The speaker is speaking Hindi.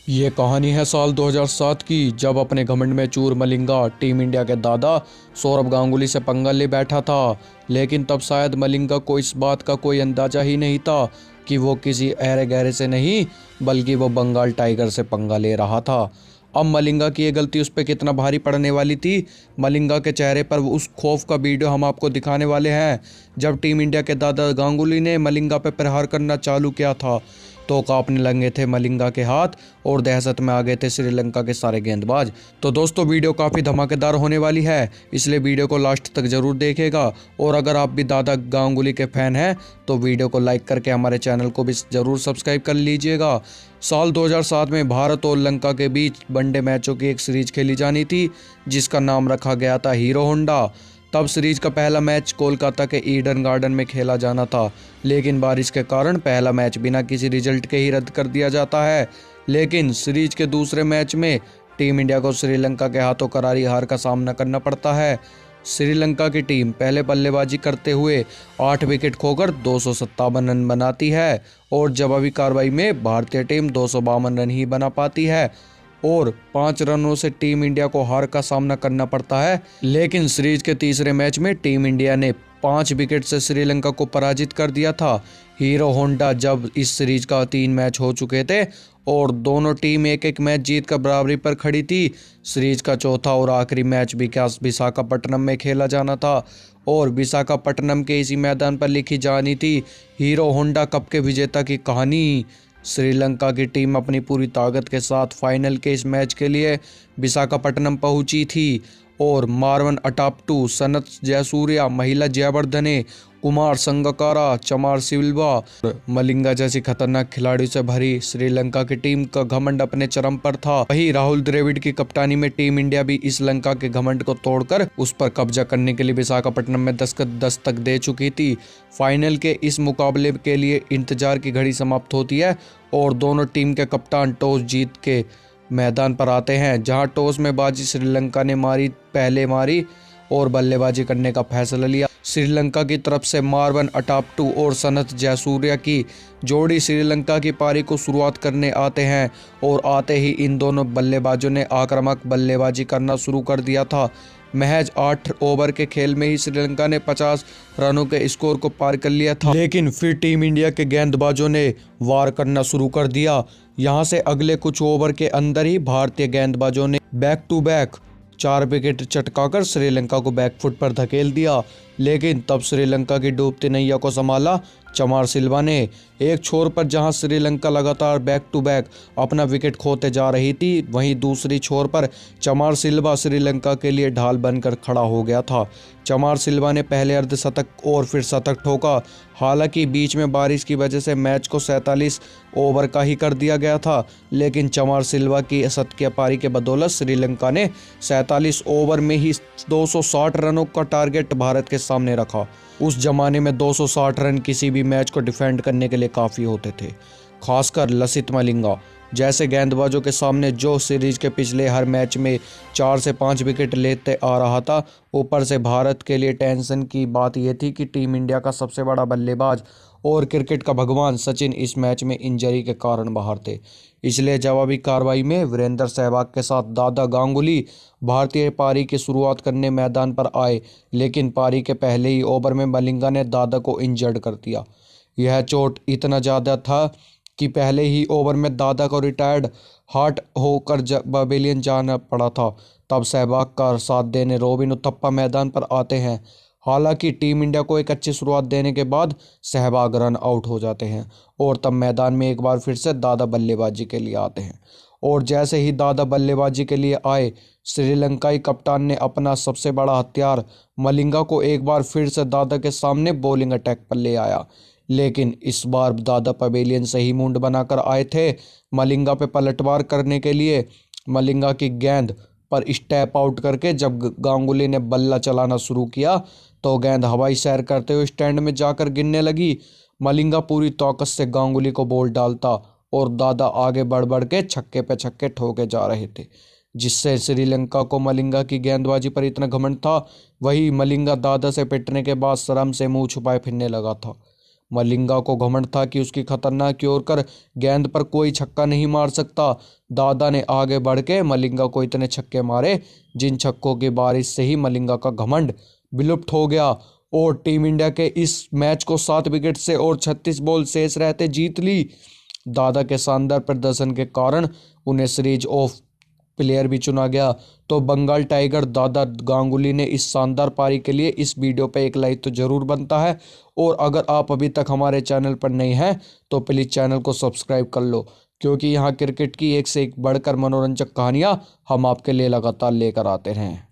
ये कहानी है साल 2007 की, जब अपने घमंड में चूर मलिंगा टीम इंडिया के दादा सौरभ गांगुली से पंगा ले बैठा था। लेकिन तब शायद मलिंगा को इस बात का कोई अंदाजा ही नहीं था कि वो किसी ऐरे गहरे से नहीं बल्कि वो बंगाल टाइगर से पंगा ले रहा था। अब मलिंगा की ये गलती उस पर कितना भारी पड़ने वाली थी, मलिंगा के चेहरे पर उस खौफ का वीडियो हम आपको दिखाने वाले हैं। जब टीम इंडिया के दादा गांगुली ने मलिंगा पर प्रहार करना चालू किया था तो कांपने लगे थे मलिंगा के हाथ और दहशत में आ गए थे श्रीलंका के सारे गेंदबाज। तो दोस्तों वीडियो काफ़ी धमाकेदार होने वाली है, इसलिए वीडियो को लास्ट तक जरूर देखेगा। और अगर आप भी दादा गांगुली के फैन हैं तो वीडियो को लाइक करके हमारे चैनल को भी जरूर सब्सक्राइब कर लीजिएगा। साल 2007 में भारत और लंका के बीच वनडे मैचों की एक सीरीज खेली जानी थी जिसका नाम रखा गया था हीरो होंडा। तब सीरीज का पहला मैच कोलकाता के ईडन गार्डन में खेला जाना था, लेकिन बारिश के कारण पहला मैच बिना किसी रिजल्ट के ही रद्द कर दिया जाता है। लेकिन सीरीज के दूसरे मैच में टीम इंडिया को श्रीलंका के हाथों करारी हार का सामना करना पड़ता है। श्रीलंका की टीम पहले बल्लेबाजी करते हुए 8 विकेट खोकर 257 रन बनाती है और जवाबी कार्रवाई में भारतीय टीम 252 रन ही बना पाती है और 5 रनों से टीम इंडिया को हार का सामना करना पड़ता है। लेकिन सीरीज के तीसरे मैच में टीम इंडिया ने 5 विकेट से श्रीलंका को पराजित कर दिया था। हीरो होंडा जब इस सीरीज का 3 मैच हो चुके थे और दोनों टीम एक एक मैच जीत कर बराबरी पर खड़ी थी, सीरीज का चौथा और आखिरी मैच विशाखापट्टनम में खेला जाना था और विशाखापट्टनम के इसी मैदान पर लिखी जानी थी हीरो होंडा कप के विजेता की कहानी। श्रीलंका की टीम अपनी पूरी ताकत के साथ फाइनल के इस मैच के लिए विशाखापट्टनम पहुंची थी और मारवन अटाप्टू, सनत जयसूर्या, महिला जयवर्धने, कुमार संगकारा, चमार सिल्वा, मलिंगा जैसी खतरनाक खिलाड़ियों से भरी श्रीलंका की टीम का घमंड अपने चरम पर था। वहीं राहुल द्रविड़ की कप्तानी में टीम इंडिया भी इस लंका के घमंड को तोड़कर उस पर कब्जा करने के लिए विशाखापट्टनम में दस्तक दे चुकी थी। फाइनल के इस मुकाबले के लिए इंतजार की घड़ी समाप्त होती है और दोनों टीम के कप्तान टॉस जीत के मैदान पर आते हैं, जहां टॉस में बाजी श्रीलंका ने पहले मारी और बल्लेबाजी करने का फैसला लिया। श्रीलंका की तरफ से मारवन अटाप्टू और सनत जयसूर्या की जोड़ी श्रीलंका की पारी को शुरुआत करने आते हैं और आते ही इन दोनों बल्लेबाजों ने आक्रामक बल्लेबाजी करना शुरू कर दिया था। महज 8 ओवर के खेल में ही श्रीलंका ने 50 रनों के स्कोर को पार कर लिया था, लेकिन फिर टीम इंडिया के गेंदबाजों ने वार करना शुरू कर दिया। यहां से अगले कुछ ओवर के अंदर ही भारतीय गेंदबाजों ने बैक टू बैक 4 विकेट चटकाकर श्रीलंका को बैकफुट पर धकेल दिया। लेकिन तब श्रीलंका की डूबती नैया को संभाला चमार सिल्वा ने। एक छोर पर जहां श्रीलंका लगातार बैक टू बैक अपना विकेट खोते जा रही थी, वहीं दूसरी छोर पर चमार सिल्वा श्रीलंका के लिए ढाल बनकर खड़ा हो गया था। चमार सिल्वा ने पहले अर्धशतक और फिर शतक ठोका। हालांकि बीच में बारिश की वजह से मैच को 47 ओवर का ही कर दिया गया था, लेकिन चमार सिल्वा की शतकीय पारी के बदौलत श्रीलंका ने 47 ओवर में ही 260 रनों का टारगेट भारत के सामने रखा। उस जमाने में 260 रन किसी भी मैच को डिफेंड करने के लिए काफ़ी होते थे, खासकर लसित मलिंगा जैसे गेंदबाजों के सामने जो सीरीज के पिछले हर मैच में 4 से 5 विकेट लेते आ रहा था। ऊपर से भारत के लिए टेंशन की बात यह थी कि टीम इंडिया का सबसे बड़ा बल्लेबाज और क्रिकेट का भगवान सचिन इस मैच में इंजरी के कारण बाहर थे। इसलिए जवाबी कार्रवाई में वीरेंद्र सहवाग के साथ दादा गांगुली भारतीय पारी की शुरुआत करने मैदान पर आए, लेकिन पारी के पहले ही ओवर में मलिंगा ने दादा को इंजर्ड कर दिया। यह चोट इतना ज़्यादा था कि पहले ही ओवर में दादा को रिटायर्ड हार्ट होकर पवेलियन जाना पड़ा था। तब सहवाग का साथ देने रोबिन उथप्पा मैदान पर आते हैं। हालांकि टीम इंडिया को एक अच्छी शुरुआत देने के बाद सहवाग रन आउट हो जाते हैं और तब मैदान में एक बार फिर से दादा बल्लेबाजी के लिए आते हैं। और जैसे ही दादा बल्लेबाजी के लिए आए, श्रीलंकाई कप्तान ने अपना सबसे बड़ा हथियार मलिंगा को एक बार फिर से दादा के सामने बॉलिंग अटैक पर ले आया। लेकिन इस बार दादा पवेलियन से ही मुंड बनाकर आए थे मलिंगा पे पलटवार करने के लिए। मलिंगा की गेंद पर स्टेप आउट करके जब गांगुली ने बल्ला चलाना शुरू किया तो गेंद हवाई सैर करते हुए स्टैंड में जाकर गिरने लगी। मलिंगा पूरी ताकत से गांगुली को बॉल डालता और दादा आगे बढ़ के छक्के पे छक्के ठोके जा रहे थे, जिससे श्रीलंका को मलिंगा की गेंदबाजी पर इतना घमंड था। वही मलिंगा दादा से पिटने के बाद शर्म से मुंह छुपाए फिरने लगा था। मलिंगा को घमंड था कि उसकी खतरनाक यॉर्कर गेंद पर कोई छक्का नहीं मार सकता। दादा ने आगे बढ़ के मलिंगा को इतने छक्के मारे जिन छक्कों की बारिश से ही मलिंगा का घमंड विलुप्त हो गया और टीम इंडिया के इस मैच को 7 विकेट से और 36 बॉल शेष रहते जीत ली। दादा के शानदार प्रदर्शन के कारण उन्हें सीरीज ऑफ प्लेयर भी चुना गया। तो बंगाल टाइगर दादा गांगुली ने इस शानदार पारी के लिए इस वीडियो पे एक लाइक तो जरूर बनता है। और अगर आप अभी तक हमारे चैनल पर नहीं हैं तो प्लीज़ चैनल को सब्सक्राइब कर लो, क्योंकि यहाँ क्रिकेट की एक से एक बढ़कर मनोरंजक कहानियाँ हम आपके लिए लगातार लेकर आते हैं।